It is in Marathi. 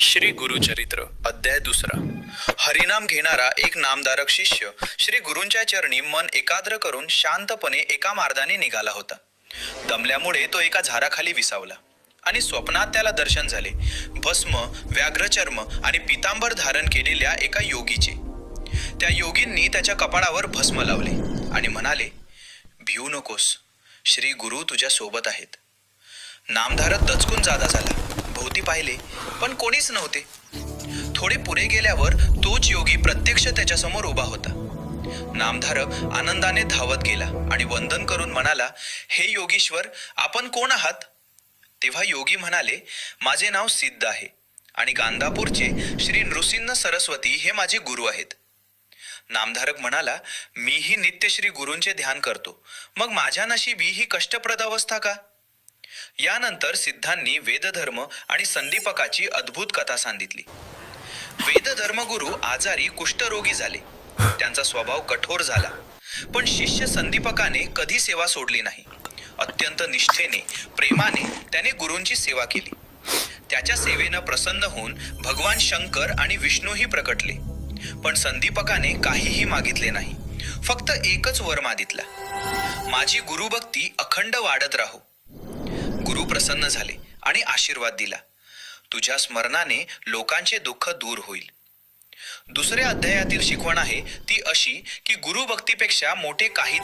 श्री गुरुचरित्र अध्याय 2. हरिनाम घेणारा एक नामधारक शिष्य श्री गुरूंच्या चरणी मन एकाग्र करून शांतपणे एका मार्गाने निघाला होता. दमल्यामुळे तो एका झाडाखाली विसावला आणि स्वप्नात त्याला दर्शन झाले भस्म, व्याघ्रचर्म आणि पितांबर धारण केलेल्या एका योगीचे. त्या योगींनी त्याच्या कपाळावर भस्म लावले आणि म्हणाले, भिवू नकोस, श्री गुरु तुझ्या सोबत आहेत. नामधारक दचकून जागा झाला. भोवती पाहिले पण कोणीच नव्हते. थोडे पुढे गेल्यावर तोच योगी प्रत्यक्ष त्याच्यासमोर उभा होता. नामधारक आनंदाने धावत गेला आणि वंदन करून म्हणाला, हे योगीश्वर, आपण कोण आहात? तेव्हा योगी म्हणाले, माझे नाव सिद्ध आहे आणि गांधापूरचे श्री नृसिंह सरस्वती हे माझे गुरु आहेत. नामधारक म्हणाला, मीही नित्य श्री गुरूंचे ध्यान करतो, मग माझ्या नशिबी ही कष्टप्रद अवस्था का? यानंतर सिद्धांनी वेदधर्म आणि संदीपकाची अद्भुत कथा सांगितली. वेदधर्मगुरु आजारी कुष्ठरोगी झाले. त्यांचा स्वभाव कठोर झाला, पण शिष्य संदीपकाने कधी सेवा सोडली नाही. अत्यंत निष्ठेने, प्रेमाने त्याने गुरूंची सेवा केली. त्याच्या सेवेनं प्रसन्न होऊन भगवान शंकर आणि विष्णूही प्रकटले. पण संदीपकाने काहीही मागितले नाही, फक्त एकच वर मागितला, माझी गुरुभक्ती अखंड वाढत राहो. गुरु प्रसन्न झाले आणि आशीर्वाद दिला, तुझ्या स्मरणाने लोकांचे दुःख दूर होईल. दुसऱ्या अध्यायातील शिकवण आहे ती अशी की गुरुभक्तीपेक्षा मोठे काही